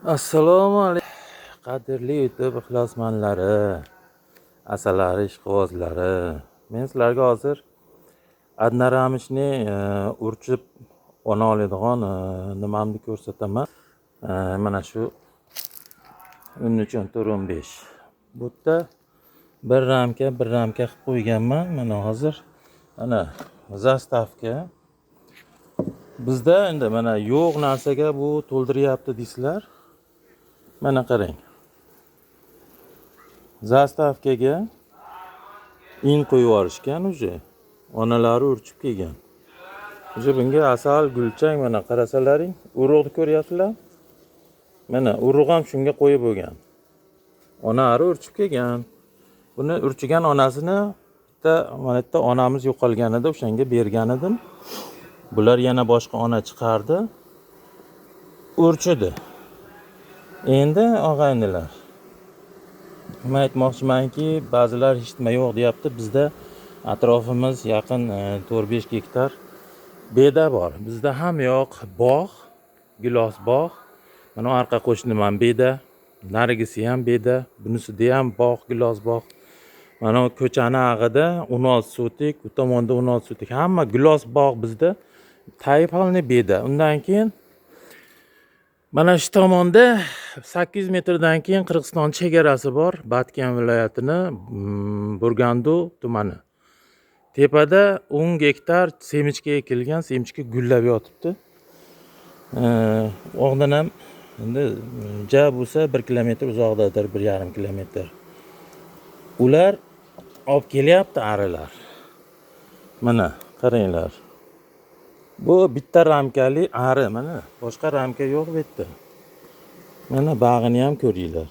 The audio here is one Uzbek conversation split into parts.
Assalomu alaykum qadrli YouTube ixlosmandlari, asalari, ishqibozlari. Men sizlarga hozir Adnaramishni urchib ona oladigan nimamni ko'rsataman. Mana shu 13-15. Bu yerda bir ramka qilib qo'yganman. Mana hozir ana zastavka. Bizda endi mana yo'q narsaga bu to'ldiryapti deysizlar. Mana qarang. Zastavkaga in qo'yib yuborishgan uje. Onalari urchib kelgan. Uje bunga asal, gulchang mana qarasalaring, urug'ni ko'ryapsizlar? Mana urug' ham shunga qo'yib bo'lgan. Onalari urchib kelgan. Buni urchigan onasini mana bitta onamiz yo'qolganida o'shanga bergan edim. Bular yana boshqa ona chiqardi. Urchidi. Endi og'aynilar. Men aytmoqchimanki, ba'zilar hech nima yo'q deyapti. Bizda atrofimiz yaqin 4-5 gektar beda bor. Bizda ham yo'q bog', gilos bog'. Mana orqa qo'shnim ham beda, narigisi ham beda, bunisida ham bog', gilos bog'. Mana ko'chani ag'ida 16 sotik, bu tomonda 16 sotik. Hamma gilos bog' bizda tayfalni beda. Undan keyin mana shu tomonda 8 metrdan keyin Qirg'iziston chegarasi bor, Batken viloyatini Burgandu tumani. Tepada 10 gektar semichka ekilgan, semichka gullab yotibdi. O'g'dan ham endi ja bo'lsa 1 kilometr uzoqdadir, 1,5 kilometr. Ular olib kelyapti arilar. Mana qaranglar. Bu bitta ramkali ari, mana boshqa ramka yo'q bu yerda. Mana bag'ini ham ko'ringlar.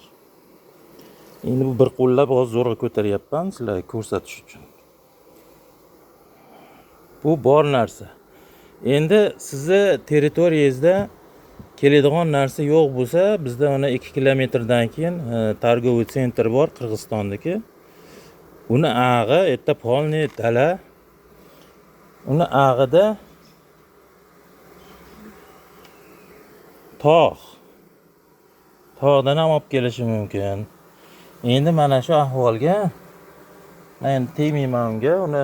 Endi bu bir qo'llab hozir zo'rg'a ko'taryapman sizlarga ko'rsatish uchun. Bu bor narsa. Endi sizni territoriyangizda keladigan narsa yo'q bo'lsa, bizda ona 2 kilometrdan keyin targoviy sentr bor Qirg'izistondagi. Uni ag'i erta polni dala. Uni ag'ida tog'dan ham olib kelishi mumkin. Endi mana shu ahvolga men tegmayman unga, uni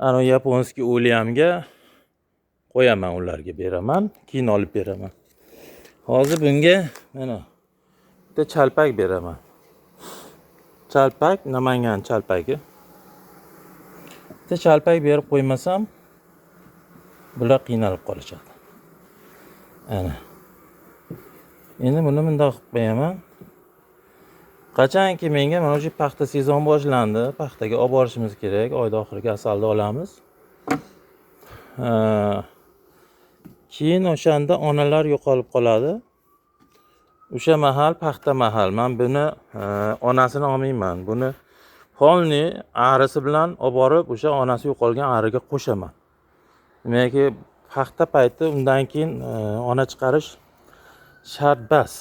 ana yaponskiy o'liyamga qo'yaman, ularga beraman, keyin olib beraman. Hozir bunga mana bitta chalpak beraman. Chalpak, Namangan chalpagi. Bitta chalpak berib qo'ymasam bular qiynalib qolishadi. Ana. Endi buni bundoq qilib qo'yaman. Qachonki menga mana shu paxta sezon boshlandi, paxtaga olib borishimiz kerak, oyda oxiriga asalni olamiz. Keyin o'shanda onalar yo'qolib qoladi. O'sha mahal paxta mahal. Men buni onasini olmayman. Buni polni arisi bilan olib borib o'sha onasi yo'qolgan ariga qo'shaman. Demakki paxta payti undan keyin ona chiqarish shart bas.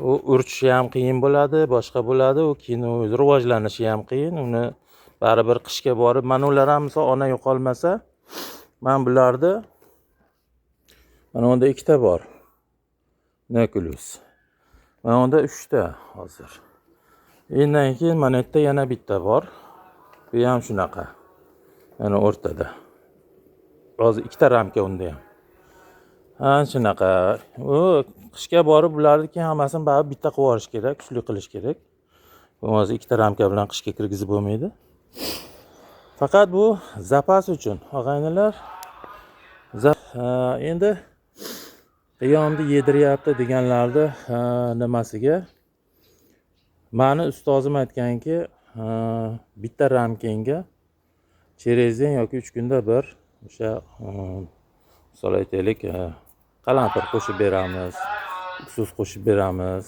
U urchishi ham qiyin bo'ladi, boshqa bo'ladi, u keyin rivojlanishi ham qiyin. Uni baribir qishga borib, mana ular ham misol ona yo'qolmasa, men bularni mana unda 2 ta bor. Nuklus. Mana unda 3 ta hozir. Undan keyin mana yerda yana bitta bor. Bu ham shunaqa. Mana o'rtada. Hozir 2 ta ramka unda ham. Shunaqa. U qishga borib bularni keyin hammasini baribir bitta qilib yuborish kerak, kuchli qilish kerak. Bu hozir 2 ta ramka bilan qishga kirgizib bo'lmaydi. Faqat bu zapas uchun, og'aynilar. Endi qiyomni yediryapti deganlarni nimasiga. Meni ustozim aytganki, bitta ramkenga cherezdan yoki 3 kunda bir o'sha misol aytaylik, qalampir qo'shib beramiz, uksus qo'shib beramiz,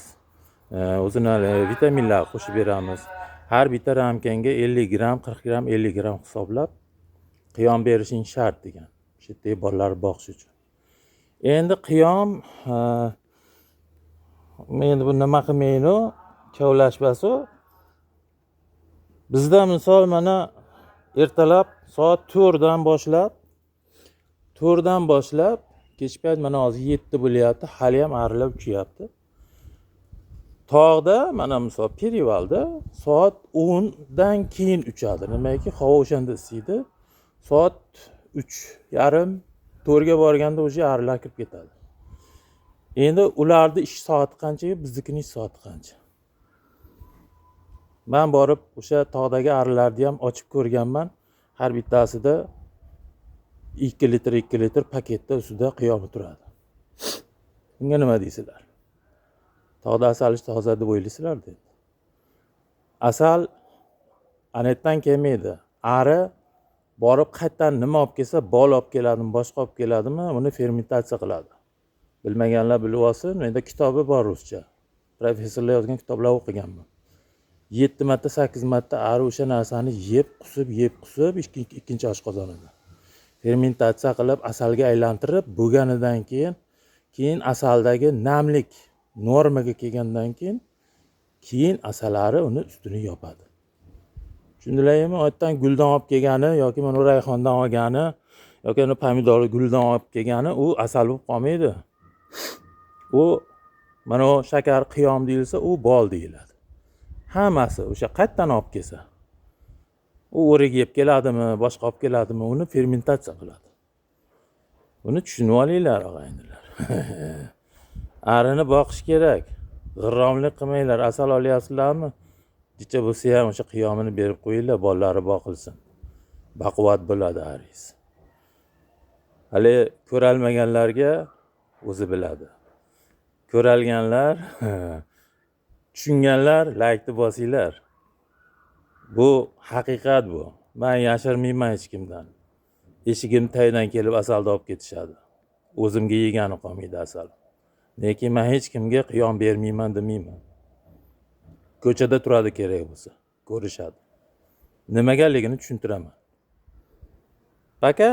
o'zini vitaminlar qo'shib beramiz. Har bitta ramkenga 50 gram, 40 gram, 50 gram hisoblab qiyom berishing shart degan. Shu yerda bolalar boqish uchun. Endi qiyom men bu nima qilmayman, kavlashmasu. Bizda misol mana ertalab soat 4 dan boshlab kech payt mana hozir 7 bo'lyapti, hali ham arilar uchyapti. Tog'da mana misol perivalda soat 10 dan keyin uchadi. Nimaiki, havo o'shanda isiydi. Soat 3:30, 4 ga borganda o'sha arilar kirib ketadi. Endi ularni ish soati qancha, biznikining ish soati qancha? Men borib o'sha tog'dagi arilarni ham ochib ko'rganman. Har bittasida 2 litr paketda ustida qiyomi turadi. Bunga nima deysizlar? Tog'da asal ish toza deb o'ylaysizlar dedi. Asal anetdan kelmaydi. Ari borib qayerdan nima olib kelsa, bol olib keladimi, boshqa olib keladimi, uni fermentatsiya qiladi. Bilmaganlar bilib olsin, menda kitobi bor ruscha. Professorlar yozgan kitoblar o'qiganman. 7 marta, 8 marta ari o'sha narsani yeb qusib, ikkinchi oshqozonida fermentatsiya qilib, asalga aylantirib, bo'lganidan keyin asaldagi namlik normaga kelgandan keyin asalari uni ustini yopadi. Tushundilarmi? Oyatdan guldan olib kelgani yoki mana rayhondan olgani yoki uni pomidorli guldan olib kelgani u asal bo'lib qolmaydi. U mana o shakar qiyom deyilsa, u bol deyiladi. Hammasi o'sha qayerdan olib kelsa, u o'rik yeb keladimi, boshqa olib keladimi, uni fermentatsiya qiladi. Buni tushunib olinglar, og'aynilar. Arini boqish kerak. G'irromlik qilmanglar. Asal olyapsizlarmi? Jicha bo'lsa ham o'sha qiyomini berib qo'yinglar, bolalari boqilsin. Baquvvat bo'ladi aringiz. Hali ko'ralmaganlarga o'zi biladi. Ko'ralganlar, tushunganlar laykni bosinglar. Bu haqiqat bu. Men yashirmayman hech kimdan. Eshigim tagidan kelib asalni olib ketishadi. O'zimga yegani qolmaydi asal. Lekin men hech kimga qiyom bermayman demayman. Ko'chada turadi kerak bo'lsa, ko'rishadi. Nimaganligini tushuntiraman. Paka